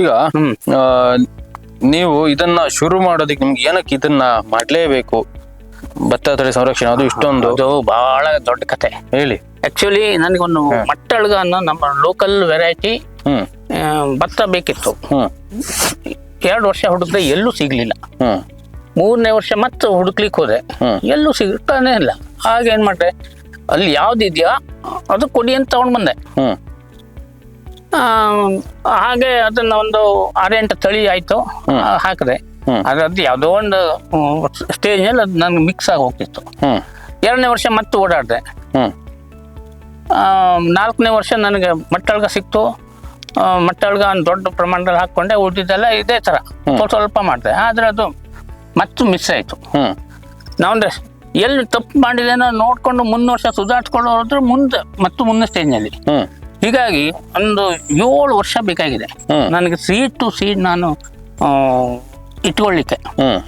ಈಗ ಹ್ಮ್. ಆ, ನೀವು ಇದನ್ನ ಶುರು ಮಾಡೋದಕ್ಕೆ ನಿಮ್ಗೆ ಏನಕ್ಕೆ ಇದನ್ನ ಮಾಡ್ಲೇಬೇಕು, ಭತ್ತ ತಳಿ ಸಂರಕ್ಷಣೆ ಅದು ಇಷ್ಟೊಂದು ಅದು ಬಹಳ ದೊಡ್ಡ ಕತೆ. ಹೇಳಿ. ಆಕ್ಚುಲಿ ನನಗೊಂದು ಮಟ್ಟಳ್ಗ ಅನ್ನೋ ನಮ್ಮ ಲೋಕಲ್ ವೆರೈಟಿ ಹ್ಮ್ ಭತ್ತ ಬೇಕಿತ್ತು. ಹ್ಮ್ 2 ವರ್ಷ ಹುಡುಕ್ದೆ ಎಲ್ಲೂ ಸಿಗ್ಲಿಲ್ಲ. ಹ್ಮ್ 3ನೇ ವರ್ಷ ಮತ್ತೆ ಹುಡುಕ್ಲಿಕ್ಕೆ ಹೋದೆ, ಹ್ಮ್. ಎಲ್ಲೂ ಸಿಗ್ತಾನೆ ಇಲ್ಲ. ಆಗ ಏನ್ ಮಾಡ್ದೆ, ಅಲ್ಲಿ ಯಾವ್ದಿದ್ಯಾ ಅದು ಕೊಡಿ ಅಂತ ತಗೊಂಡ್ ಬಂದೆ. ಹ್ಮ್ ಆ, ಹಾಗೆ ಅದನ್ನ ಒಂದು 6-8 ತಳಿ ಆಯ್ತು, ಹಾಕಿದೆ. ಹ್ಮ್. ಅದ್ರದ್ದು ಯಾವುದೋ ಒಂದು ಸ್ಟೇಜ್ ನಲ್ಲಿ ಅದು ನನ್ಗೆ ಮಿಕ್ಸ್ ಆಗಿ ಹೋಗ್ತಿತ್ತು. ಹ್ಮ್ 2ನೇ ವರ್ಷ ಮತ್ತೆ ಓಡಾಡಿದೆ. ಹ್ಮ್ 4ನೇ ವರ್ಷ ನನಗೆ ಮಟ್ಟಳ್ಗ ಸಿಕ್ತು. ಮಟ್ಟಳ್ಗ ಒಂದು ದೊಡ್ಡ ಪ್ರಮಾಣದಲ್ಲಿ ಹಾಕ್ಕೊಂಡೆ, ಉಳಿದಿದ್ದೆಲ್ಲ ಇದೇ ಥರ ಸ್ವಲ್ಪ ಮಾಡಿದೆ. ಆದರೆ ಅದು ಮತ್ತೆ ಮಿಸ್ ಆಯಿತು. ಹ್ಮ್ ನಾವಂದ್ರೆ ಎಲ್ಲಿ ತಪ್ಪು ಮಾಡಿದೇನೋ ನೋಡ್ಕೊಂಡು ಮುಂದೆ ವರ್ಷ ಸುಧಾರಿಸ್ಕೊಂಡು ಹೋದ್ರೆ ಮುಂದೆ ಸ್ಟೇಜ್ನಲ್ಲಿ. ಹ್ಮ್ ಹೀಗಾಗಿ ಒಂದು 7 ವರ್ಷ ಬೇಕಾಗಿದೆ ನನಗೆ ಸೀಡ್ ಟು ಸೀಡ್ ನಾನು ಇಟ್ಕೊಳ್ಳಿಕ್ಕೆ. ಹ್ಮ್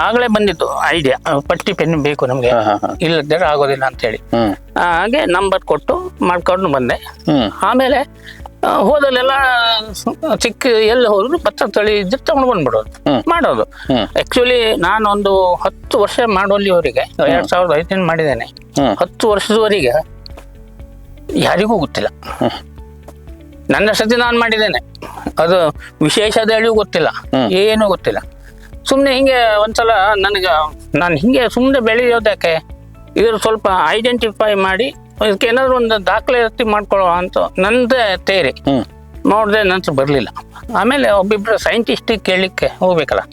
ಆಗಲೇ ಬಂದಿತ್ತು ಐಡಿಯಾ, ಪಟ್ಟಿ ಪೆನ್ ಬೇಕು ನಮಗೆ, ಇಲ್ಲದ್ರೆ ಆಗೋದಿಲ್ಲ ಅಂತೇಳಿ. ಹ್ಮ್ ಹಾಗೆ ನಂಬರ್ ಕೊಟ್ಟು ಮಾಡ್ಕೊಂಡು ಬಂದೆ. ಹ್ಮ್ ಆಮೇಲೆ ಹೋದಲ್ಲೆಲ್ಲ ಚಿಕ್ಕ ಎಲ್ಲಿ ಹೋದ್ರು ಭತ್ತ ತಳಿ ಇದ್ರೆ ತಗೊಂಡು ಬಂದ್ಬಿಡೋದು, ಮಾಡೋದು. ಆಕ್ಚುಲಿ ನಾನೊಂದು 10 ವರ್ಷ ಮಾಡೋಲ್ಲಿವರೆಗೆ 2005 ಮಾಡಿದ್ದೇನೆ. 10 ವರ್ಷದವರೆಗೆ ಯಾರಿಗೂ ಗೊತ್ತಿಲ್ಲ. ನನ್ನ ಸತಿ ನಾನು ಮಾಡಿದ್ದೇನೆ, ಅದು ವಿಶೇಷ ಹೇಳಿಯೂ ಗೊತ್ತಿಲ್ಲ, ಏನೂ ಗೊತ್ತಿಲ್ಲ. ಸುಮ್ಮನೆ ಹಿಂಗೆ ಒಂದ್ಸಲ ನಾನು ಹಿಂಗೆ ಸುಮ್ಮನೆ ಬೆಳೆಯೋದಕ್ಕೆ ಇದ್ರ ಸ್ವಲ್ಪ ಐಡೆಂಟಿಫೈ ಮಾಡಿ ಇದಕ್ಕೆ ಏನಾದ್ರು ಒಂದು ದಾಖಲೆ ಎತ್ತಿ ಮಾಡ್ಕೊಳ್ಳೋ ಅಂತ ನಂದೇ ತೇರಿ ನೋಡಿದೆ. ನಂತರ ಬರಲಿಲ್ಲ. ಆಮೇಲೆ ಒಬ್ಬಿಬ್ರು ಸೈಂಟಿಸ್ಟಿಗೆ ಕೇಳಲಿಕ್ಕೆ ಹೋಗ್ಬೇಕಲ್ಲ,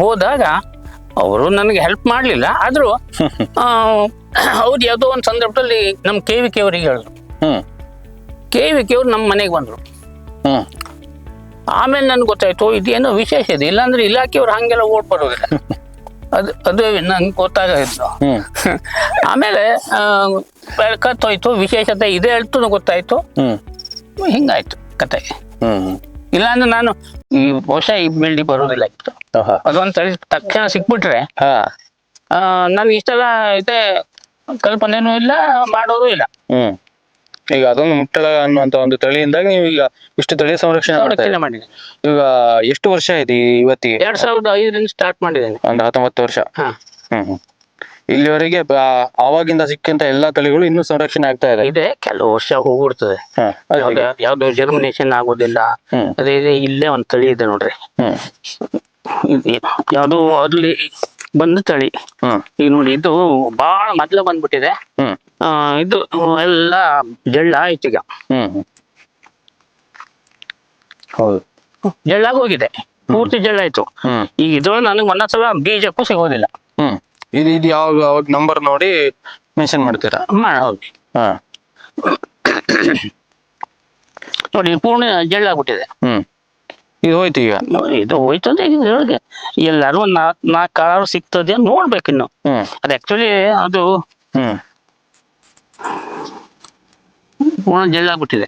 ಹೋದಾಗ ಅವರು ನನಗೆ ಹೆಲ್ಪ್ ಮಾಡಲಿಲ್ಲ. ಆದರೂ ಅವ್ರು ಯಾವುದೋ ಒಂದು ಸಂದರ್ಭದಲ್ಲಿ ನಮ್ಮ KVK ಅವರಿಗೆ ಹೇಳಿದ್ರು. KVK ಅವ್ರು ನಮ್ಮ ಮನೆಗೆ ಬಂದರು. ಆಮೇಲೆ ನನ್ಗೆ ಗೊತ್ತಾಯ್ತು ಇದೇನೋ ವಿಶೇಷ ಇದೆ, ಇಲ್ಲಾಂದ್ರೆ ಇಲಾಖೆಯವ್ರು ಹಂಗೆಲ್ಲ ಓಡ್ ಬರೋದಿಲ್ಲ. ಅದು ನಂಗೆ ಗೊತ್ತಾಗಿತ್ತು. ಆಮೇಲೆ ಕತ್ತೋಯ್ತು, ವಿಶೇಷತೆ ಇದೆ ಹೇಳ್ತು ಗೊತ್ತಾಯ್ತು. ಹಿಂಗಾಯ್ತು ಕತೆ. ಇಲ್ಲಾಂದ್ರೆ ನಾನು ಈ ಬಹುಶಃ ಈ ಬಿಲ್ಡಿ ಬರೋದಿಲ್ಲ ಇತ್ತು. ಅದೊಂದ್ ಸರಿ ತಕ್ಷಣ ಸಿಕ್ಬಿಟ್ರೆ ನನ್ಗೆ ಇಷ್ಟೆಲ್ಲ ಇದೆ ಕಲ್ಪನೆನೂ ಇಲ್ಲ, ಮಾಡೋದು ಇಲ್ಲ. ಈಗ ಅದೊಂದು ಮುಟ್ಟಳ ಅನ್ನುವಂತ ಒಂದು ತಳಿಯಿಂದಾಗ ನೀವು ಈಗ ಇಷ್ಟು ತಳಿ ಸಂರಕ್ಷಣೆ ಮಾಡಿದೆ. ಈಗ ಎಷ್ಟು ವರ್ಷ ಆಯ್ತು ಇವತ್ತಿಗೆ? 2005 ಸ್ಟಾರ್ಟ್ ಮಾಡಿದ್ದೇನೆ, ಒಂದು 19 ವರ್ಷ. ಇಲ್ಲಿವರೆಗೆ ಆವಾಗಿಂದ ಸಿಕ್ಕಂತ ಎಲ್ಲಾ ತಳಿಗಳು ಇನ್ನೂ ಸಂರಕ್ಷಣೆ ಆಗ್ತಾ ಇದೆ. ಕೆಲವು ವರ್ಷ ಹೋಗ್ಬಿಡ್ತದೆ, ಯಾವ್ದು ಜರ್ಮಿನೇಷನ್ ಆಗೋದಿಲ್ಲ. ಅದೇ ಇಲ್ಲೇ ಒಂದ್ ತಳಿ ಇದೆ ನೋಡ್ರಿ, ಯಾವ್ದು ಅಲ್ಲಿ ಬಂದ ತಳಿ. ಈಗ ನೋಡಿ, ಇದು ಬಾಳ ಮೊದ್ಲು ಬಂದ್ಬಿಟ್ಟಿದೆ. ಇದು ಎಲ್ಲ ಜಳ್ಳ ಆಯ್ತು ಈಗ. ಹೌದು, ಜಳ್ಳಾಗ ಹೋಗಿದೆ, ಪೂರ್ತಿ ಜಳ್ಳಾಯ್ತು. ಈಗ ಇದು ನನಗೆ ಒಂದೊಂದ್ಸಲ ಬೀಜಕ್ಕೂ ಸಿಗೋದಿಲ್ಲ. ಇದು ಯಾವಾಗ ನಂಬರ್ ನೋಡಿ ಮೆನ್ಷನ್ ಮಾಡ್ತೀರಾ? ಹೌದು. ನೋಡಿ ಪೂರ್ಣ ಜಳ್ಳಾಗ್ಬಿಟ್ಟಿದೆ. ಇದು ಹೋಯ್ತು ಈಗ, ಇದು ಹೋಯ್ತದೆ. ಇದ್ರೊಳಗೆ ಎಲ್ಲಾರು ಒಂದ್ 4 ಕಾಳು ಸಿಗ್ತದೆ ನೋಡ್ಬೇಕು ಇನ್ನು. ಅದು ಆಕ್ಚುಲಿ ಅದು ಪೂರ್ಣ ಜಳ್ಳಾಗ್ಬಿಟ್ಟಿದೆ.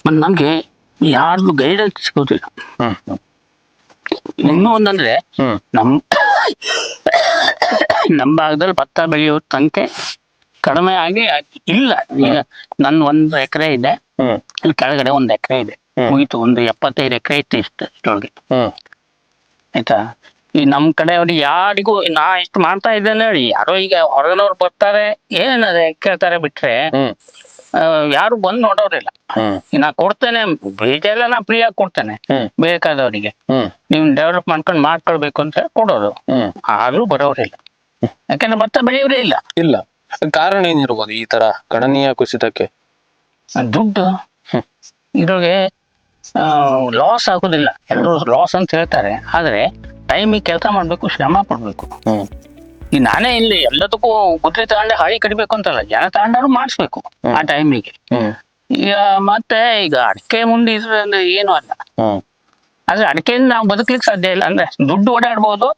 ಮತ್ತೆ ನಮ್ಗೆ ಯಾರ್ದು ಗೈಡೆನ್ಸ್ ಸಿಗೋದಿಲ್ಲ. ಇನ್ನೂ ಒಂದಂದ್ರೆ ನಮ್ಮ ಭಾಗದಲ್ಲಿ ಭತ್ತ ಬೆಳೆಯೋ ಸಂಖ್ಯೆ ಕಡಿಮೆ ಆಗಿ ಇಲ್ಲ. ಈಗ ನನ್ 1 ಎಕರೆ ಇದೆ, ಇಲ್ಲಿ ಕೆಳಗಡೆ 1 ಎಕರೆ ಇದೆ, ಮುಗಿತು. ಒಂದು 75 ಎಕರೆ ಇತ್ತು ಇಷ್ಟೊಳಗೆ, ಆಯ್ತಾ. ಈ ನಮ್ ಕಡೆ ಅವ್ರಿಗೆ ಯಾರಿಗೂ ನಾ ಇಷ್ಟು ಮಾಡ್ತಾ ಇದ್ದೇನೆ ಹೇಳಿ, ಯಾರೋ ಈಗ ಹೊರಗಿನವ್ರು ಬರ್ತಾರೆ ಏನದೆ ಕೇಳ್ತಾರೆ ಬಿಟ್ರೆ ಯಾರು ಬಂದು ನೋಡೋರಿಲ್ಲ. ನಾ ಕೊಡ್ತೇನೆ ಬೀಜ ಎಲ್ಲ, ನಾ ಫ್ರೀಯಾಗಿ ಕೊಡ್ತೇನೆ ಬೇಕಾದವರಿಗೆ, ನೀವು ಡೆವಲಪ್ ಮಾಡ್ಕೊಳ್ಬೇಕು ಅಂತ ಕೊಡೋದು. ಆದ್ರೂ ಬರೋರಿಲ್ಲ, ಯಾಕಂದ್ರೆ ಭತ್ತ ಬೆಳೆಯೋರೇ ಇಲ್ಲ. ಕಾರಣ ಏನಿರ್ಬೋದು ಈ ತರ ಗಣನೀಯ ಕುಸಿತಕ್ಕೆ? ದುಡ್ಡು. ಇದ್ರೊಳಗೆ ಲಾಸ್ ಆಗೋದಿಲ್ಲ, ಎಲ್ಲರೂ ಲಾಸ್ ಅಂತ ಹೇಳ್ತಾರೆ. ಆದ್ರೆ ಟೈಮಿಗೆ ಕೆಲಸ ಮಾಡ್ಬೇಕು, ಶ್ರಮ ಪಡ್ಬೇಕು. ಈ ನಾನೇ ಇಲ್ಲಿ ಎಲ್ಲದಕ್ಕೂ ಕುದುರೆ ತಗೊಂಡೆ ಹಾಳಿ ಕಡಿಬೇಕು ಅಂತಲ್ಲ, ಜನ ತಗೊಂಡಾರು ಮಾಡಿಸ್ಬೇಕು ಆ ಟೈಮಿಗೆ. ಈಗ ಮತ್ತೆ ಈಗ ಅಡಿಕೆ ಮುಂದೆ ಇದ್ರೆ ಏನು ಅಲ್ಲ, ಆದ್ರೆ ಅಡಿಕೆಯಿಂದ ನಾವು ಬದುಕ್ಲಿಕ್ಕೆ ಸಾಧ್ಯ ಇಲ್ಲ. ಅಂದ್ರೆ ದುಡ್ಡು ಓಡಾಡ್ಬೋದು,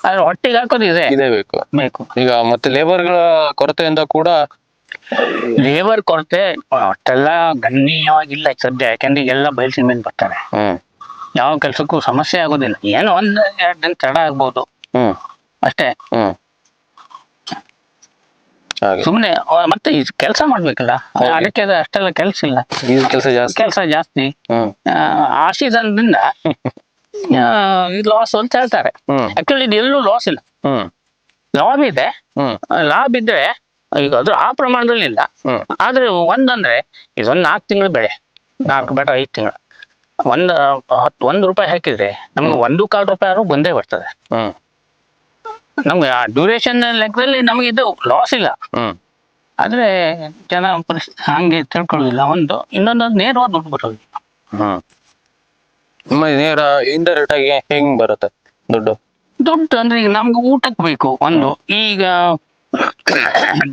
ಆದ್ರೆ ಹೊಟ್ಟಿಗೆ ಹಾಕೋದು ಇದೇ ಬೇಕು. ಈಗ ಮತ್ತೆ ಲೇಬರ್ಗಳ ಕೊರತೆಯಿಂದ ಕೂಡ, ಲೇಬರ್ ಕೊರತೆ ಅಷ್ಟೆಲ್ಲ ಗಣನೀಯವಾಗಿಲ್ಲ ಸದ್ಯ. ಯಾಕಂದ್ರೆ ಈಗೆಲ್ಲ ಬಯಲು ಮೇಲೆ ಬರ್ತಾರೆ, ಯಾವ ಕೆಲ್ಸಕ್ಕೂ ಸಮಸ್ಯೆ ಆಗೋದಿಲ್ಲ. ಏನೋ 1-2 ದಿನ ತಡ ಆಗ್ಬೋದು ಅಷ್ಟೇ. ಹಾಗೆ ಸುಮ್ನೆ ಮತ್ತೆ ಕೆಲಸ ಮಾಡ್ಬೇಕಲ್ಲ, ಅದಕ್ಕೆ ಅಷ್ಟೆಲ್ಲ ಕೆಲಸ ಇಲ್ಲ, ಇದು ಕೆಲಸ ಜಾಸ್ತಿ. ಕೆಲಸ ಜಾಸ್ತಿ. ಹ್ಮ್ ಆ ಸೀಸನ್ದಿಂದ ಇದು ಲಾಸ್ ಅಂತ ಹೇಳ್ತಾರೆ. ಆಕ್ಚುಲಿ ಇದು ಎಲ್ಲೂ ಲಾಸ್ ಇಲ್ಲ, ಹ್ಮ್ ಲಾಭ ಇದೆ. ಹ್ಮ್ ಲಾಭ ಇದ್ರೆ ಈಗ ಅದು ಆ ಪ್ರಮಾಣದಲ್ಲಿ ಇಲ್ಲ. ಆದ್ರೆ ಒಂದಂದ್ರೆ ಇದೊಂದು 4 ತಿಂಗಳು ಬೆಳೆ, 4 ಬೇಡ 5 ತಿಂಗಳು, ಒಂದು ರೂಪಾಯಿ ಹಾಕಿದ್ರೆ ನಮ್ಗೆ 1.25 ರೂಪಾಯಿ ಆದ್ರೂ ಬಂದೇ ಬರ್ತದೆ. ಹ್ಮ್ ನಮ್ಗೆ ಆ ಡ್ಯೂರೇಷನ್ ಲೆಕ್ಕದಲ್ಲಿ ನಮ್ಗೆ ಇದು ಲಾಸ್ ಇಲ್ಲ. ಹ್ಮ್ ಆದ್ರೆ ಜನ ಪರಿಸ್ಥಿತಿ ಹಂಗೆ ತಿಳ್ಕೊಳ್ಳೋದಿಲ್ಲ. ಇನ್ನೊಂದು ನೇರವಾದ ದುಡ್ಡು ಬರೋದು. ಹ್ಮ್ ನಿಮ್ಮ ನೇರ ಇಂಡೈರೆಕ್ಟ್ ಆಗಿ ಹೆಂಗ್ ಬರುತ್ತೆ ದುಡ್ಡು? ದುಡ್ಡು ಅಂದ್ರೆ ಈಗ ನಮ್ಗೆ ಊಟಕ್ಕೆ ಬೇಕು ಒಂದು. ಈಗ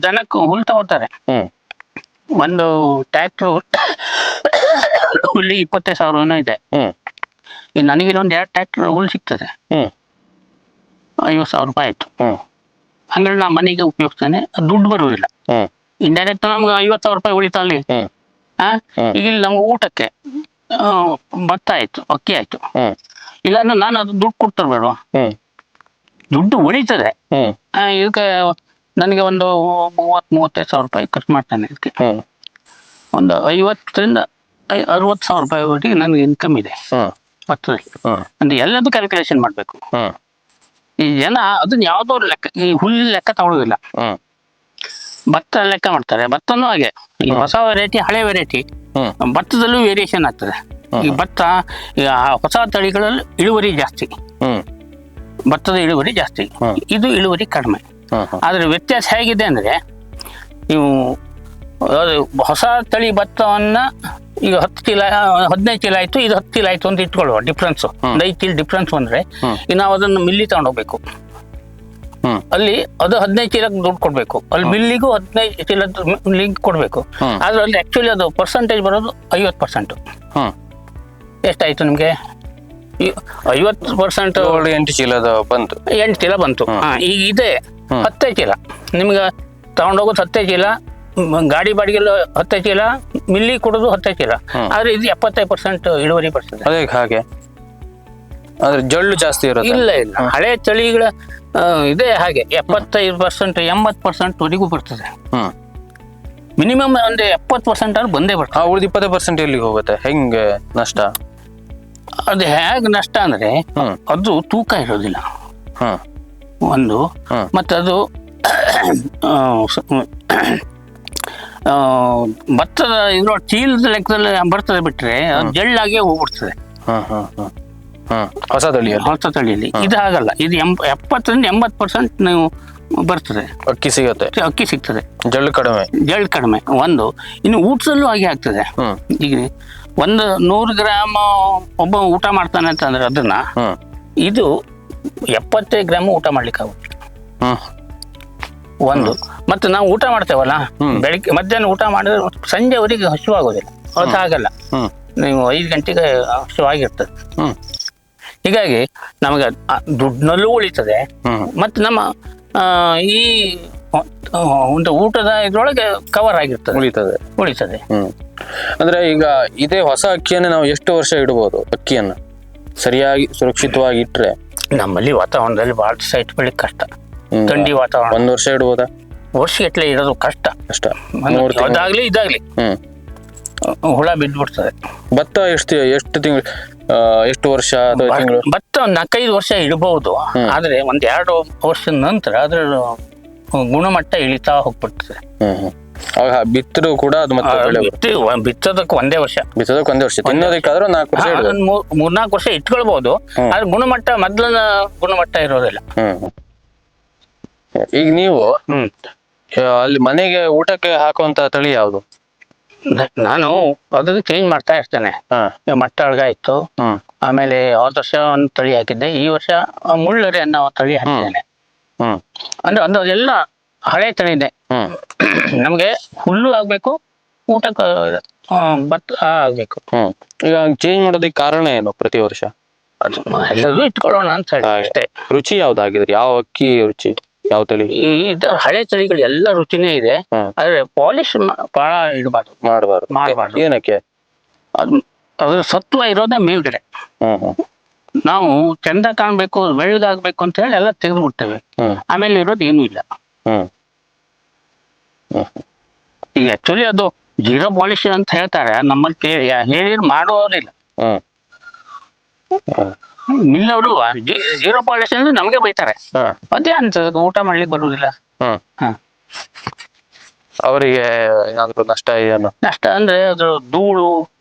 ದನಕ್ಕೆ ಹುಲ್ ತಗೋತಾರೆ, ಹ್ಮ್ ಒಂದು ಟ್ರ್ಯಾಕ್ಟರ್ ಹುಲ್ಲಿ 25,000 ಇದೆ. ಹ್ಮ್ ಈಗ ನನಗೆ ಇನ್ನೊಂದು 2 ಟ್ರ್ಯಾಕ್ಟರ್ ಹುಲ್ ಸಿಗ್ತದೆ, ಹ್ಮ್ 50,000 ರೂಪಾಯಿ ಆಯ್ತು. ಹ್ಮ್ ಹಂಗಾಗಿ ನಾ ಮನೆಗೆ ಉಪಯೋಗಿಸ್ತೇನೆ, ಅದು ದುಡ್ಡು ಬರುವುದಿಲ್ಲ. ಹ್ಮ್ ಇಂಡೈರೆಕ್ಟ್ ನಮ್ಗೆ 50,000 ರೂಪಾಯಿ ಉಳಿತಾ ಅಲ್ಲಿ. ಹ್ಮ್ ಈಗ ಇಲ್ಲಿ ನಮ್ಗೆ ಊಟಕ್ಕೆ ಭತ್ತ ಆಯ್ತು, ಅಕ್ಕಿ ಆಯ್ತು, ಹ್ಮ್ ಇಲ್ಲ ನಾನು ಅದು ದುಡ್ಡು ಕೊಡ್ತಾರೆ ಬೇಡವಾ? ಹ್ಮ್ ದುಡ್ಡು ಉಳಿತದೆ. ಹ್ಮ್ ಇದಕ್ಕೆ ನನಗೆ ಒಂದು 30-35,000 ರೂಪಾಯಿ ಖರ್ಚು ಮಾಡ್ತಾನೆ. ಇದಕ್ಕೆ ಹ್ಮ್ ಒಂದು 50,000 ರಿಂದ 60,000 ರೂಪಾಯಿವರೆಗೆ ನನಗೆ ಇನ್ಕಮ್ ಇದೆ ಹ್ಮ್ ಭತ್ತದಲ್ಲಿ. ಹ್ಮ್ ಅಂದ್ರೆ ಎಲ್ಲದೂ ಕ್ಯಾಲ್ಕುಲೇಷನ್ ಮಾಡಬೇಕು. ಹ್ಮ್ ಈ ಜನ ಅದನ್ನ ಯಾವುದೋ ಲೆಕ್ಕ, ಈ ಹುಲ್ಲಿನ ಲೆಕ್ಕ ತಗೊಳ್ಳೋದಿಲ್ಲ, ಹ್ಮ್ ಭತ್ತ ಲೆಕ್ಕ ಮಾಡ್ತಾರೆ. ಭತ್ತನೂ ಹಾಗೆ, ಈ ಹೊಸ ವೆರೈಟಿ ಹಳೆ ವೆರೈಟಿ ಹ್ಮ್ ಭತ್ತದಲ್ಲೂ ವೇರಿಯೇಷನ್ ಆಗ್ತದೆ. ಈ ಭತ್ತ ಈಗ ಹೊಸ ತಳಿಗಳಲ್ಲಿ ಇಳುವರಿ ಜಾಸ್ತಿ, ಹ್ಮ್ ಭತ್ತದ ಇಳುವರಿ ಜಾಸ್ತಿ, ಇದು ಇಳುವರಿ ಕಡಿಮೆ. ಹ್ಮ್ ಆದ್ರೆ ವ್ಯತ್ಯಾಸ ಹೇಗಿದೆ ಅಂದ್ರೆ, ನೀವು ಹೊಸ ತಳಿ ಭತ್ತವನ್ನ ಈಗ 10 ಚೀಲ 15 ಚೀಲ ಆಯ್ತು, ಇದು 10 ಚೀಲ ಆಯ್ತು ಅಂತ ಇಟ್ಕೊಳ್ಳುವ ಡಿಫ್ರೆನ್ಸ್, 5 ಚೀಲ ಡಿಫ್ರೆನ್ಸ್ ಬಂದ್ರೆ ಈಗ ನಾವು ಅದನ್ನು ಮಿಲ್ಲಿ ತಗೊಂಡೋಗ್ಬೇಕು. ಅಲ್ಲಿ ಅದು 15 ಚೀಲಕ್ಕೆ ದುಡ್ಡು ಕೊಡ್ಬೇಕು, ಅಲ್ಲಿ ಮಿಲ್ಲಿಗೂ 15 ಚೀಲ ಮಿಲ್ಲಿಗೆ ಕೊಡ್ಬೇಕು. ಆದ್ರೆ ಅಲ್ಲಿ ಆಕ್ಚುಲಿ ಅದು ಪರ್ಸೆಂಟೇಜ್ ಬರೋದು 50%. ಎಷ್ಟಾಯ್ತು ನಿಮ್ಗೆ? 50% 8 ಚೀಲದ ಬಂತು, 8 ಚೀಲ ಬಂತು. ಈಗ ಇದೆ 10 ಚೀಲ, ನಿಮ್ಗೆ ತಗೊಂಡೋಗೋದು 10 ಚೀಲ, ಗಾಡಿ ಬಾಡಿಗೆಲ್ಲ 10 ಚೀಲ, ಮಿಲ್ಲಿ ಕೊಡೋದು 10 ಚೀಲ. ಆದ್ರೆ ಇದು 75% ಇಳುವರಿ ಬರ್ತದೆ. ಅದೇ ಹಾಗೆ, ಆದ್ರೆ ಜಳ್ಳು ಜಾಸ್ತಿ ಇರುತ್ತೆ. ಇಲ್ಲ ಇಲ್ಲ, ಹಳೆ ತಳಿಗಳ ಇದೆ ಹಾಗೆ 75% 80% ವರೆಗೂ ಬರ್ತದೆ. ಮಿನಿಮಮ್ ಅಂದ್ರೆ 70% ಆದ್ರೂ ಬಂದೇ ಬರ್ತದೆ. ಉಳಿದ 20% ಎಲ್ಲಿಗೆ ಹೋಗುತ್ತೆ? ಹೆಂಗೆ ನಷ್ಟ? ಅದು ಹೇಗೆ ನಷ್ಟ ಅಂದ್ರೆ, ಅದು ತೂಕ ಇರೋದಿಲ್ಲ ಒಂದು, ಮತ್ತೆ ಅದು ಭತ್ತದ ಇದ್ರ ಚೀಲದ ಲೆಕ್ಕದಲ್ಲಿ ಬರ್ತದೆ ಬಿಟ್ರೆ ಅದು ಜಳ್ಳಾಗೆ ಹೋಗ್ಬಿಡ್ತದೆ ಹೊಸ ತಳಿಯಲ್ಲಿ. ಇದು ಹಾಗಲ್ಲ, ಇದು 70% 80% ನೀವು ಬರ್ತದೆ, ಅಕ್ಕಿ ಸಿಗ್ತದೆ, ಜಳ್ಳು ಕಡಿಮೆ ಒಂದು. ಇನ್ನು ಊಟದಲ್ಲೂ ಹಾಗೆ ಆಗ್ತದೆ. ಈಗ 100 ಗ್ರಾಮ್ ಒಬ್ಬ ಊಟ ಮಾಡ್ತಾನೆ ಅಂತಂದ್ರೆ ಅದನ್ನ ಇದು 75 ಗ್ರಾಮ್ ಊಟ ಮಾಡ್ಲಿಕ್ಕೆ ಆಗುತ್ತೆ ಒಂದು. ಮತ್ತೆ ನಾವು ಊಟ ಮಾಡ್ತೇವಲ್ಲ ಬೆಳಿಗ್ಗೆ ಮಧ್ಯಾಹ್ನ ಊಟ ಮಾಡಿದ್ರೆ ಸಂಜೆವರೆಗೆ ಹಸಿವಾಗೋದಿಲ್ಲ, ಅದು ಆಗಲ್ಲ. ನೀವು 5 ಗಂಟೆಗೆ ಹಸಿವಾಗಿರ್ತದೆ. ಹೀಗಾಗಿ ನಮಗೆ ದುಡ್ಡಿನಲ್ಲೂ ಉಳಿತದೆ, ಮತ್ತೆ ನಮ್ಮ ಈ ಒಂದು ಊಟದ ಇದ್ರೊಳಗೆ ಕವರ್ ಆಗಿರ್ತದೆ, ಉಳಿತದೆ. ಅಂದ್ರೆ ಈಗ ಇದೇ ಹೊಸ ಅಕ್ಕಿಯನ್ನು ನಾವು ಎಷ್ಟು ವರ್ಷ ಇಡಬಹುದು? ಅಕ್ಕಿಯನ್ನು ಸರಿಯಾಗಿ ಸುರಕ್ಷಿತವಾಗಿ ಇಟ್ರೆ ನಮ್ಮಲ್ಲಿ ವಾತಾವರಣದಲ್ಲಿ ಬಹಳ ಸೈಟ್ ಬೆಳಿಗ್ಗೆ ಕಷ್ಟ. ಥಂಡಿ ವಾತಾವರಣ 1 ವರ್ಷ ಇಡಬಹುದಾ? ವರ್ಷಗಟ್ಟಲೆ ಇರೋದು ಕಷ್ಟ. ಅದಾಗ್ಲಿ ಇದಾಗ್ಲಿ ಹುಳ ಬಿದ್ದ್ಬಿಡ್ತದೆ. ಭತ್ತ ಎಷ್ಟು ತಿಂಗಳು, ಎಷ್ಟು ವರ್ಷ ಅಥವಾ ತಿಂಗಳು? ಭತ್ತ 4-5 ವರ್ಷ ಇಡಬಹುದು, ಆದ್ರೆ 1-2 ವರ್ಷದ ನಂತರ ಅದ್ರ ಗುಣಮಟ್ಟ ಇಳಿತಾ ಹೋಗ್ಬಿಡ್ತದೆ. ಬಿತ್ತರು ಕೂಡ ಅದು ಬಿತ್ತೋದಕ್ಕೆ 1 ವರ್ಷ, ತಿನ್ನೋದಕ್ಕಾದ್ರೂ 4 ವರ್ಷ, 3-4 ವರ್ಷ ಇಟ್ಕೊಳ್ಬಹುದು. ಆದ್ರೆ ಗುಣಮಟ್ಟ ಮೊದ್ಲಿನ ಗುಣಮಟ್ಟ ಇರೋದಿಲ್ಲ. ಈಗ ನೀವು ಅಲ್ಲಿ ಮನೆಗೆ ಊಟಕ್ಕೆ ಹಾಕುವಂತ ತಳಿ ಯಾವುದು? ನಾನು ಅದನ್ನು ಚೇಂಜ್ ಮಾಡ್ತಾ ಇರ್ತೇನೆ. ಮಟ್ಟ ಅಳ್ಗ ಇತ್ತು, ಆಮೇಲೆ ಹೋದ ವರ್ಷ ಒಂದು ತಳಿ ಹಾಕಿದ್ದೆ, ಈ ವರ್ಷ ಮುಳ್ಳರಿ ಅನ್ನೋ ತಳಿ ಹಾಕಿದ್ದೇನೆ. ಅಂದ್ರೆ ಅದೆಲ್ಲ ಹಳೆ ತಳಿದೆ. ನಮ್ಗೆ ಹುಲ್ಲು ಆಗ್ಬೇಕು, ಊಟಕ್ಕೆ ಭತ್ತ ಆಗ್ಬೇಕು. ಈಗ ಚೇಂಜ್ ಮಾಡೋದಕ್ಕೆ ಕಾರಣ ಏನು? ಪ್ರತಿ ವರ್ಷ ಎಲ್ಲದೂ ಇಟ್ಕೊಳ್ಳೋಣ ಅಂತ ಹೇಳಿ ಅಷ್ಟೇ. ರುಚಿ ಯಾವ್ದಾಗಿದ್ರೆ? ಯಾವ ಅಕ್ಕಿ ರುಚಿ, ಯಾವ ತಳಿ? ಹಳೆ ತಳಿಗಳು ಎಲ್ಲ ರುಚಿನೇ ಇದೆ, ಆದ್ರೆ ಪಾಲಿಶ್ ಬಹಳ ಮಾಡಬಾರ್ದು. ಏನಕ್ಕೆ? ಅದ್ರ ಸತ್ವ ಇರೋದೇ ಮೇಲ್ಗಡೆ. ನಾವು ಚಂದ ಕಾಣ್ಬೇಕು, ಬೆಳ್ಳಗಾಗ್ಬೇಕು ಅಂತ ಹೇಳಿ ಎಲ್ಲ ತೆಗೆದು ಬಿಡ್ತೇವೆ, ಆಮೇಲೆ ಇರೋದು ಏನೂ ಇಲ್ಲ. ಈಗ ಆಕ್ಚುಲಿ ಅದು ಜೀರೋ ಪಾಲಿಶ್ ಅಂತ ಹೇಳ್ತಾರೆ, ನಮ್ಮಲ್ಲಿ ಹೇಳಿ ಮಾಡೋರಿಲ್ಲ. ಹ್ಮ್ ನಿಲ್ಲವರು ಜೀರೋ ಪಾಲಿಶ್ ಅಂದ್ರೆ ನಮಗೆ ಬೈತಾರೆ, ಹಾ. ಅದೇ ಅಂತ ಊಟ ಮಾಡ್ಲಿಕ್ಕೆ ಬರುವುದಿಲ್ಲ. ಹ್ಮ್ ಹ ಅವರಿಗೆ ಏನಾದ್ರು ನಷ್ಟ ಏನು? ನಷ್ಟ ಅಂದ್ರೆ ಅದ್ರ ಧೂಳು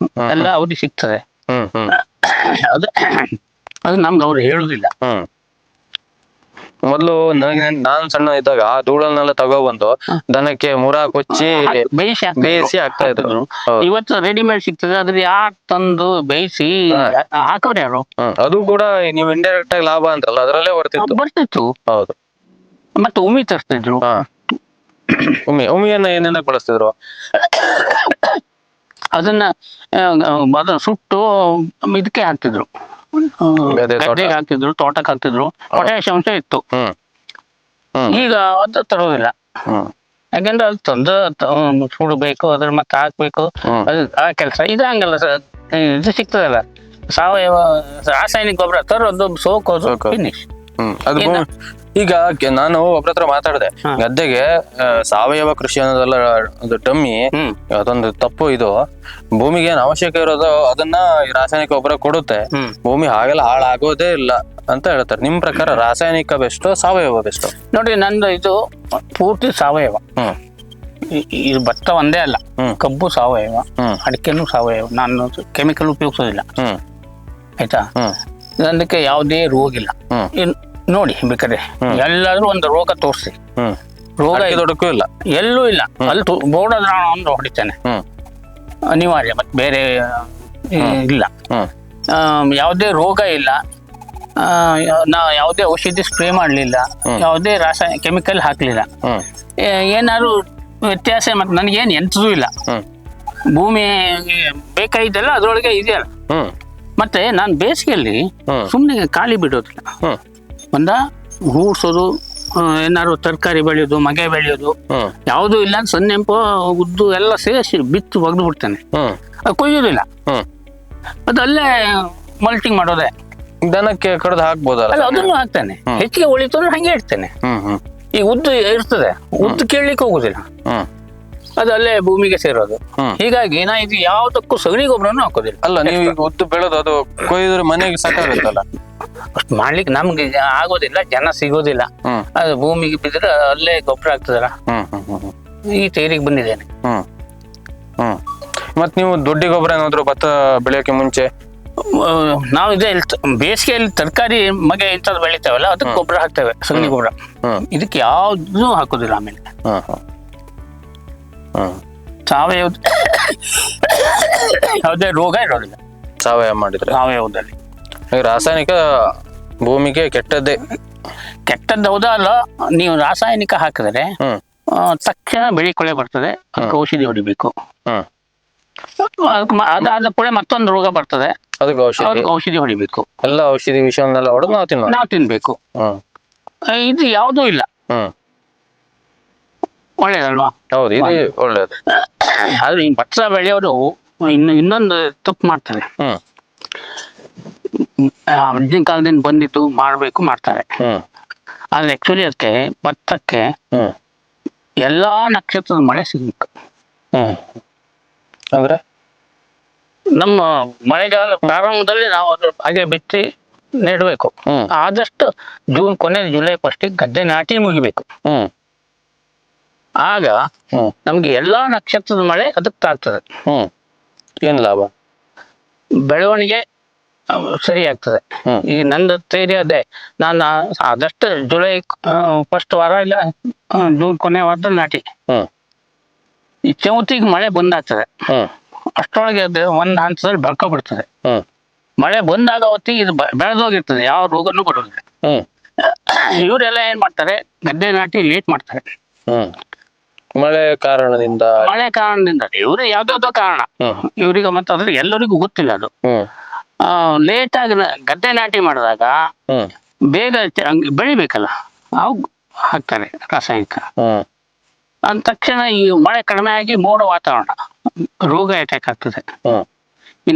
ಎಲ್ಲ ಅವ್ರಿಗೆ ಸಿಗ್ತದೆ. ಹ್ಮ್ ಹ್ಮ್ ಅದು ಅದು ನಮ್ಗೆ ಅವ್ರು ಹೇಳುದಿಲ್ಲ. ಹ್ಮ್ ಮೊದ್ಲು ನಾನ್ ಸಣ್ಣ ಇದ್ದಾಗ ಆ ಧೂಳನ್ನೆಲ್ಲ ತಗೊಬಂದು ದನಕ್ಕೆ ಮುರ ಕೊಚ್ಚಿ ಬೇಯಿಸಿ ಹಾಕ್ತಾ ಇದ್ರು. ಹೌದು. ಇವತ್ತು ರೆಡಿಮೇಡ್ ಸಿಗ್ತದೆ, ಅದ್ರ ಯಾರು ತಂದು ಬೇಯಿಸಿ ಹಾಕೋರು ಯಾರು? ಅದು ಕೂಡ ನೀವು ಇಂಡೈರೆಕ್ಟ್ ಆಗಿ ಲಾಭ ಅಂತಲ್ಲ, ಅದರಲ್ಲೇ ಬರ್ತಿತ್ತು. ಹೌದು. ಮತ್ತೆ ಉಮಿ ತರ್ತಿದ್ರು. ಹಾ, ಉಮಿಯನ್ನ ಏನೇನ ಬಳಸ್ತಿದ್ರು? ಅದನ್ನ ಸುಟ್ಟು ಇದಕ್ಕೆ ಹಾಕ್ತಿದ್ರು, ಗದ್ದೆಗೆ ಹಾಕ್ತಿದ್ರು, ತೋಟಕ್ಕೆ ಹಾಕ್ತಿದ್ರು. ಪೊಟ್ಯಾಷ್ ಅಂಶ ಇತ್ತು. ಈಗ ಅದು ತರೋದಿಲ್ಲ. ಯಾಕಂದ್ರೆ ಅದು ತಂದು ಸುಡಬೇಕು, ಅದ್ರ ಮತ್ತೆ ಹಾಕ್ಬೇಕು, ಅದು ಆ ಕೆಲಸ. ಇದು ಹಂಗಲ್ಲ ಸರ್, ಇದು ಸಿಗ್ತದಲ್ಲ ಸಾವಯವ ರಾಸಾಯನಿಕ ಗೊಬ್ಬರ ತರೋದು, ಸೋಕೋದು, ಫಿನಿಶ್. ಅದು ಈಗ ನಾನು ಒಬ್ರ ಹತ್ರ ಮಾತಾಡಿದೆ, ಗದ್ದೆಗೆ ಸಾವಯವ ಕೃಷಿ ಅನ್ನೋದೆಲ್ಲ ಒಂದು ಡಮ್ಮಿ, ಅದೊಂದು ತಪ್ಪು. ಇದು ಭೂಮಿಗೆ ಏನ್ ಅವಶ್ಯಕ ಇರೋದು ಅದನ್ನ ರಾಸಾಯನಿಕ ಗೊಬ್ಬರ ಕೊಡುತ್ತೆ, ಭೂಮಿ ಹಾಗೆಲ್ಲ ಹಾಳಾಗೋದೇ ಇಲ್ಲ ಅಂತ ಹೇಳ್ತಾರೆ. ನಿಮ್ ಪ್ರಕಾರ ರಾಸಾಯನಿಕ ಬೆಸ್ಟ್, ಸಾವಯವ ಬೆಸ್ಟ್? ನೋಡಿ, ನಂದು ಇದು ಪೂರ್ತಿ ಸಾವಯವ. ಇದು ಭತ್ತ ಒಂದೇ ಅಲ್ಲ, ಕಬ್ಬು ಸಾವಯವ, ಅಡಿಕೆನೂ ಸಾವಯವ. ನಾನು ಕೆಮಿಕಲ್ ಉಪಯೋಗಿಸೋದಿಲ್ಲ, ಆಯ್ತಾ. ಅದಕ್ಕೆ ಯಾವುದೇ ರೋಗ ಇಲ್ಲ. ನೋಡಿ ಬೇಕಾದ್ರೆ ಎಲ್ಲಾದ್ರೂ ಒಂದು ರೋಗ ತೋರಿಸಿ, ರೋಗ ದೊಡ್ಡಕ್ಕೂ ಇಲ್ಲ, ಎಲ್ಲೂ ಇಲ್ಲ. ಅಲ್ಲಿ ಬೋರ್ಡ್ ಒಂದು ಹೊಡಿತಾನೆ, ಅನಿವಾರ್ಯ. ಮತ್ತೆ ಬೇರೆ ಇಲ್ಲ, ಯಾವುದೇ ರೋಗ ಇಲ್ಲ. ನಾ ಯಾವುದೇ ಔಷಧಿ ಸ್ಪ್ರೇ ಮಾಡಲಿಲ್ಲ, ಯಾವುದೇ ರಾಸಾಯನಿಕ ಕೆಮಿಕಲ್ ಹಾಕ್ಲಿಲ್ಲ. ಏನಾದ್ರು ವ್ಯತ್ಯಾಸ ಮತ್ತೆ ನನಗೇನು ಎಂಥದೂ ಇಲ್ಲ. ಭೂಮಿ ಬೇಕಾಗಿದ್ದಲ್ಲ ಅದ್ರೊಳಗೆ ಇದೆಯಲ್ಲ. ಮತ್ತೆ ನಾನು ಬೇಸಿಗೆಯಲ್ಲಿ ಸುಮ್ಮನೆ ಖಾಲಿ ಬಿಡೋದಿಲ್ಲ. ಹೂಡ್ಸೋದು, ಏನಾದ್ರು ತರಕಾರಿ ಬೆಳೆಯೋದು, ಮಗೆ ಬೆಳೆಯೋದು, ಯಾವುದೂ ಇಲ್ಲ. ಸನ್ನೆಂಪು ಉದ್ದು ಎಲ್ಲ ಸೇರಿಸಿ ಬಿತ್ತು ಒಗ್ದು ಬಿಡ್ತೇನೆ, ಕೊಯ್ಯೋದಿಲ್ಲ. ಅದಲ್ಲೇ ಮಲ್ಟಿಂಗ್ ಮಾಡೋದೆ. ದನಕ್ಕೆ ಕಡ್ದು ಹಾಕ್ಬೋದಲ್ಲ? ಅಲ್ಲ, ಅದನ್ನು ಹಾಕ್ತೇನೆ. ಹೆಚ್ಚಿಗೆ ಉಳಿತು ಅಂದ್ರೆ ಹಂಗೆ ಇಡ್ತೇನೆ. ಈ ಉದ್ದು ಇರ್ತದೆ, ಉದ್ದು ಕೇಳಲಿಕ್ಕೆ ಹೋಗುದಿಲ್ಲ, ಅದು ಅಲ್ಲೇ ಭೂಮಿಗೆ ಸೇರೋದು. ಹೀಗಾಗಿ ನಾ ಇದು ಯಾವ್ದಕ್ಕೂ ಸಗಣಿ ಗೊಬ್ಬರನು ಹಾಕೋದಿಲ್ಲ. ಅಲ್ಲ, ನೀವು ಈಗ ಉದ್ದು ಬೆಳೆದು ಅದು ಕೊಯ್ದ್ರೆ ಮನೆಗೆ ಸಾಕಾಗುತ್ತಲ್ಲ? ಅಷ್ಟು ಮಾಡ್ಲಿಕ್ಕೆ ನಮ್ಗೆ ಆಗೋದಿಲ್ಲ, ಜನ ಸಿಗೋದಿಲ್ಲ. ಅದು ಭೂಮಿಗೆ ಬಿದ್ದರೆ ಅಲ್ಲೇ ಗೊಬ್ಬರ ಆಗ್ತದಲ್ಲ. ಈ ತೇರಿಗೆ ಬಂದಿದ್ದೇನೆ. ಮತ್ ನೀವು ದೊಡ್ಡಿ ಗೊಬ್ಬರ ಏನಾದ್ರು ಭತ್ತ ಬೆಳೆಯೋಕೆ ಮುಂಚೆ? ನಾವು ಇದೇ ಬೇಸಿಗೆಯಲ್ಲಿ ತರಕಾರಿ ಮಗೆ ಇಂಥದ್ದು ಬೆಳಿತೇವಲ್ಲ, ಅದಕ್ಕೆ ಗೊಬ್ಬರ ಹಾಕ್ತೇವೆ, ಸಗಣಿ ಗೊಬ್ಬರ. ಇದಕ್ಕೆ ಯಾವ್ದು ಹಾಕೋದಿಲ್ಲ. ಆಮೇಲೆ ಸಾವಯವ ಯಾವುದೇ ರೋಗ ಇರೋದಿಲ್ಲ ಸಾವಯವ ಮಾಡಿದ್ರೆ. ಸಾವಯವದಲ್ಲಿ ರಾಸಾಯನಿಕ ಭೂಮಿಗೆ ಕೆಟ್ಟದ್ದೇ. ಕೆಟ್ಟದ್ದು ಹೌದಲ್ಲ. ನೀವು ರಾಸಾಯನಿಕ ಹಾಕಿದ್ರೆ ತಕ್ಷಣ ಬೆಳೆ ಕೊಳೆ ಬರ್ತದೆ, ಅದಕ್ಕೆ ಔಷಧಿ ಹೊಡಿಬೇಕು. ಅದಾದ ಕೂಡ ಮತ್ತೊಂದು ರೋಗ ಬರ್ತದೆ, ಅದಕ್ಕೆ ಔಷಧಿ ಹೊಡಿಬೇಕು. ಎಲ್ಲ ಔಷಧಿ ವಿಷಯನೆಲ್ಲ ಹೊಡೆದು ನಾವು ತಿನ್ಬೇಕು. ಇದು ಯಾವುದೂ ಇಲ್ಲ. ಒಳ್ಳೇದಲ್ವಾ? ಹೌದು, ಇದು ಒಳ್ಳೇದು. ಆದ್ರೆ ಈ ಭತ್ತ ಬೆಳೆಯೋರು ಇನ್ನೊಂದು ತಪ್ಪು ಮಾಡ್ತಾರೆ. ಹಿಂದಿನ ಕಾಲದಿಂದ ಬಂದಿತ್ತು, ಮಾಡ್ತಾರೆ. ಆದ್ರೆ ಆಕ್ಚುಲಿ ಅದಕ್ಕೆ ಭತ್ತಕ್ಕೆ ಎಲ್ಲಾ ನಕ್ಷತ್ರದ ಮಳೆ ಸಿಗ್ಬೇಕು. ಅಂದ್ರೆ ನಮ್ಮ ಮಳೆಗಾಲ ಪ್ರಾರಂಭದಲ್ಲಿ ನಾವು ಅದ್ರ ಹಾಗೆ ಬಿತ್ತಿ ನೆಡಬೇಕು. ಆದಷ್ಟು ಜೂನ್ ಕೊನೆ, ಜುಲೈ ಫಸ್ಟಿಗೆ ಗದ್ದೆ ನಾಟಿ ಮುಗಿಬೇಕು. ಆಗ ನಮ್ಗೆ ಎಲ್ಲಾ ನಕ್ಷತ್ರದ ಮಳೆ ಅದಕ್ಕೆ ತಾಗ್ತದೆ. ಏನ್ ಲಾಭ? ಬೆಳವಣಿಗೆ ಸರಿ ಆಗ್ತದೆ. ಈಗ ನಂದು ತೇರಿ ಅದೇ, ನಾನು ಆದಷ್ಟು ಜುಲೈ ಫಸ್ಟ್ ವಾರ ಇಲ್ಲ ಜೂನ್ ಕೊನೆ ವಾರದಲ್ಲಿ ನಾಟಿ. ಈ ಚೌತಿಗೆ ಮಳೆ ಬಂದಾಗ್ತದೆ, ಅಷ್ಟರೊಳಗೆ ಅದು ಒಂದ್ ಹಂತದಲ್ಲಿ ಬೆಳ್ಕೊಬಿಡ್ತದೆ. ಮಳೆ ಬಂದಾಗ ಹೊತ್ತಿಗೆ ಇದು ಬೆಳೆದೋಗಿರ್ತದೆ, ಯಾವ ರೋಗನೂ ಬರೋದಿಲ್ಲ. ಇವರೆಲ್ಲ ಏನ್ ಮಾಡ್ತಾರೆ, ಗದ್ದೆ ನಾಟಿ ಲೇಟ್ ಮಾಡ್ತಾರೆ. ಮಳೆ ಕಾರಣದಿಂದ ಇವ್ರು ಯಾವ್ದಾವ್ದೋ ಕಾರಣ ಇವ್ರಿಗೆ, ಮತ್ತೆ ಅದ್ರ ಎಲ್ಲರಿಗೂ ಗೊತ್ತಿಲ್ಲ ಅದು. ಲೇಟ್ ಆಗಿ ಗದ್ದೆ ನಾಟಿ ಮಾಡಿದಾಗ ಬೇಗ ಬೆಳಿಬೇಕಲ್ಲ, ಅವು ಹಾಕ್ತಾರೆ ರಾಸಾಯನಿಕ. ಅಂದ ತಕ್ಷಣ ಈ ಮಳೆ ಕಡಿಮೆ ಆಗಿ ಮೋಡ ವಾತಾವರಣ, ರೋಗ ಅಟ್ಯಾಕ್ ಆಗ್ತದೆ.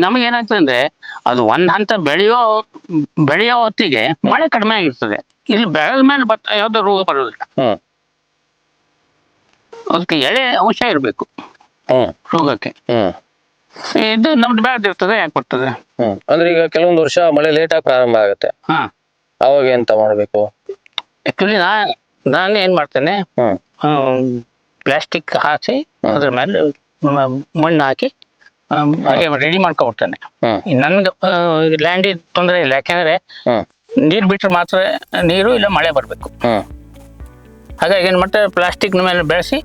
ನಮಗೇನಾಗ್ತದೆ ಅಂದ್ರೆ, ಅದು ಒಂದ್ ಹಂತ ಬೆಳೆಯೋ ಹೊತ್ತಿಗೆ ಮಳೆ ಕಡಿಮೆ ಆಗಿರ್ತದೆ. ಇಲ್ಲಿ ಬೆಳೆದ ಮೇಲೆ ಯಾವ್ದೋ ರೋಗ ಬರೋದಿಲ್ಲ. ಅದಕ್ಕೆ ಎಳೆ ಅಂಶ ಇರಬೇಕು. ರೋಗಕ್ಕೆ. ಇದು ನಮ್ದು ಬೆಳೆದಿರ್ತದೆ, ಯಾಕೆ ಬರ್ತದೆ? ಅಂದ್ರೆ ಈಗ ಕೆಲವೊಂದು ವರ್ಷ ಮಳೆ ಲೇಟ್ ಆಗಿ ಪ್ರಾರಂಭ ಆಗುತ್ತೆ, ಅವಾಗ ಎಂತ ಮಾಡ್ಬೇಕು? ಆಕ್ಚುಲಿ ನಾನು ಏನ್ ಮಾಡ್ತೇನೆ, ಪ್ಲಾಸ್ಟಿಕ್ ಹಾಕಿ ಅದ್ರ ಮೇಲೆ ಮಣ್ಣು ಹಾಕಿ ಹಾಗೆ ರೆಡಿ ಮಾಡ್ಕೊಬಿಡ್ತೇನೆ. ನನ್ಗೆ ಲ್ಯಾಂಡ್ ತೊಂದರೆ ಇಲ್ಲ, ಯಾಕೆಂದ್ರೆ ನೀರ್ ಬಿಟ್ರೆ ಮಾತ್ರ ನೀರು ಇಲ್ಲ ಮಳೆ ಬರ್ಬೇಕು. ಹಾಗಾಗಿ ಏನ್ ಮಾಡ್ತಾರೆ, ಪ್ಲಾಸ್ಟಿಕ್ ಮೇಲೆ ಬೆಳೆಸಿ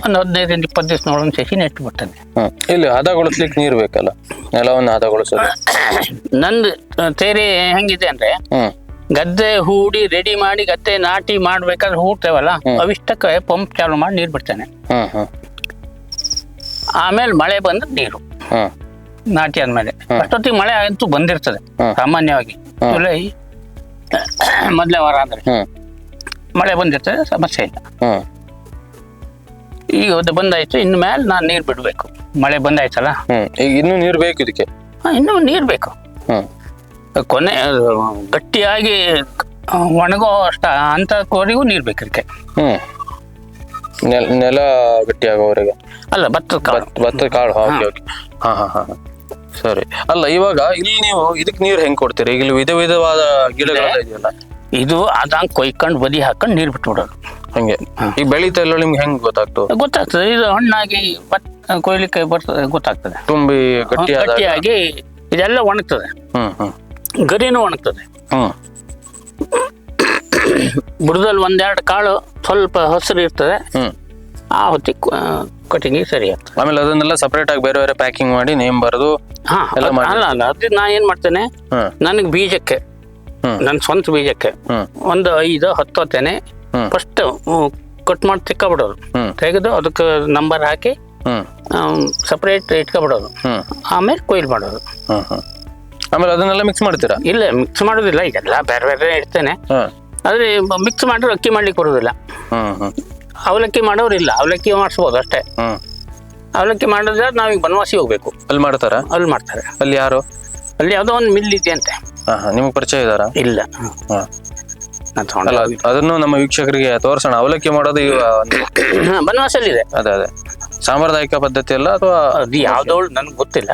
ಒಂದು 15-20 ದಿವಸ ನೋಡೋಣ ಶಶಿ ನೆಟ್ಟು ಬಿಡ್ತೇನೆ. ಇಲ್ಲಿ ಹದಗೊಳಿಸ್ಲಿಕ್ಕೆ ನೀರು ಬೇಕಲ್ಲ, ನೆಲವನ್ನು ಹದಗೊಳಿಸೋದು. ನಂದು ತೇರಿ ಹೆಂಗಿದೆ ಅಂದ್ರೆ, ಗದ್ದೆ ಹೂಡಿ ರೆಡಿ ಮಾಡಿ ಗದ್ದೆ ನಾಟಿ ಮಾಡ್ಬೇಕಾದ್ರೆ ಹೂಡ್ತೇವಲ್ಲ, ಅವಿಷ್ಟಕ್ಕೆ ಪಂಪ್ ಚಾಲು ಮಾಡಿ ನೀರ್ ಬಿಡ್ತೇನೆ. ಆಮೇಲೆ ಮಳೆ ಬಂದ್ರೆ ನೀರು ನಾಟಿ ಆದ್ಮೇಲೆ. ಅಷ್ಟೊತ್ತಿಗೆ ಮಳೆ ಅಂತೂ ಬಂದಿರ್ತದೆ ಸಾಮಾನ್ಯವಾಗಿ. ಜುಲೈ ಮೊದಲೇ ವಾರ ಅಂದ್ರೆ ಮಳೆ ಬಂದಿರ್ತದೆ, ಸಮಸ್ಯೆ ಇಲ್ಲ. ಈಗ ಅದು ಬಂದಾಯ್ತು, ಇನ್ನು ಮೇಲೆ ನಾನು ನೀರ್ ಬಿಡ್ಬೇಕು. ಮಳೆ ಬಂದಾಯ್ತಲ್ಲ, ಈಗ ಇನ್ನೂ ನೀರು ಬೇಕು ಇದಕ್ಕೆ. ಇನ್ನೂ ನೀರ್ ಬೇಕು. ಕೊನೆ ಗಟ್ಟಿಯಾಗಿ ಒಣಗೋ ಅಂತವರೆಗೂ ನೀರ್ ಬೇಕು ಇದಕ್ಕೆ. ನೆಲ ಗಟ್ಟಿ ಆಗೋವರೆಗೆ ಅಲ್ಲ, ಭತ್ತದ ಕಾಳು. ಸರಿ. ಅಲ್ಲ, ಇವಾಗ ಇಲ್ಲಿ ನೀವು ಇದಕ್ಕೆ ನೀರು ಹೆಂಗ್ ಕೊಡ್ತೀರಿ? ಈಗ ವಿಧ ವಿಧವಾದ ಗಿಡಗಳು ಇದೆಯಲ್ಲ, ಇದು ಅದಂಗ್ ಕೊಯ್ಕೊಂಡು ಬದಿ ಹಾಕೊಂಡು ನೀರ್ ಬಿಟ್ಬಿಡೋದು. ಹಂಗೆ ಈಗ ಬೆಳೀತಾ ಇಲ್ಲ ನಿಮ್ಗೆ ಹೆಂಗ್ ಗೊತ್ತಾಗ್ತದೆ? ಇದು ಹಣ್ಣಾಗಿ ಕೊಯ್ಲಿಕ್ಕೆ ಬರ್ತದೆ, ಗೊತ್ತಾಗ್ತದೆ. ತುಂಬಿ ಗಟ್ಟಿಯಾಗಿ ಇದೆಲ್ಲ ಒಣಗ್ತದೆ, ಗರಿನೂ ಒಣಗ್ತದೆ. ಬುಡದಲ್ಲಿ 1-2 ಕಾಳು ಸ್ವಲ್ಪ ಹಸಿರು ಇರ್ತದೆ, ಆ ಹೊತ್ತಿಗೆ ಕಟಿಂಗ್ ಸರಿ ಆಗ್ತದೆ. ಆಮೇಲೆ ಅದನ್ನೆಲ್ಲ ಸಪರೇಟ್ ಆಗಿ ಬೇರೆ ಬೇರೆ ಪ್ಯಾಕಿಂಗ್ ಮಾಡಿ ನೇಮ್ ಬರೆದು ಅಲ್ಲ ಅದು ನಾ ಏನ್ ಮಾಡ್ತೇನೆ, ನನಗೆ ಬೀಜಕ್ಕೆ, ನನ್ನ ಸ್ವಂತ ಬೀಜಕ್ಕೆ ಒಂದು 5-10 ತೆನೆ ಫಸ್ಟ್ ಕಟ್ ಮಾಡಿ ತಿಕ್ಕಬಿಡೋದು. ತೆಗೆದು ಅದಕ್ಕೆ ನಂಬರ್ ಹಾಕಿ ಸಪರೇಟ್ ಇಟ್ಕೊಬಿಡೋದು. ಆಮೇಲೆ ಕೊಯ್ಲು ಮಾಡೋದು. ಆಮೇಲೆ ಅದನ್ನೆಲ್ಲ ಮಿಕ್ಸ್ ಮಾಡ್ತೀರಾ? ಇಲ್ಲ, ಮಿಕ್ಸ್ ಮಾಡೋದಿಲ್ಲ. ಇದೆಲ್ಲ ಬೇರೆ ಬೇರೆ ಇಡ್ತೇನೆ, ಆದ್ರೆ ಮಿಕ್ಸ್ ಮಾಡಿದ್ರೆ ಅಕ್ಕಿ ಮಾಡ್ಲಿಕ್ಕೆ ಬರೋದಿಲ್ಲ. ಅವಲಕ್ಕಿ ಮಾಡೋರಿಲ್ಲ, ಅವಲಕ್ಕಿ ಮಾಡಿಸ್ಬೋದು ಅಷ್ಟೇ. ಅವಲಕ್ಕಿ ಮಾಡಿದ್ರೆ ನಾವೀಗ ಬನವಾಸಿ ಹೋಗ್ಬೇಕು. ಅಲ್ಲಿ ಮಾಡ್ತಾರ? ಅಲ್ಲಿ ಮಾಡ್ತಾರೆ. ಅಲ್ಲಿ ಯಾರು? ಅಲ್ಲಿ ಯಾವುದೋ ಒಂದು ಮಿಲ್ ಇದೆಯಂತೆ. ನಿಮ್ಗೆ ಪರಿಚಯ ಇದಾರ? ಇಲ್ಲ. ಅದನ್ನು ನಮ್ಮ ವೀಕ್ಷಕರಿಗೆ ತೋರ್ಸೋಣ. ಅವಲಕ್ಕಿ ಮಾಡೋದು ಬನವಾಸಲ್ಲಿ ಇದೆ. ಅದೇ ಸಾಂಪ್ರದಾಯಿಕ ಪದ್ಧತಿ ಅಲ್ಲ ಅಥವಾ ಅದು ಯಾವ್ದೋ ನನ್ಗೆ ಗೊತ್ತಿಲ್ಲ.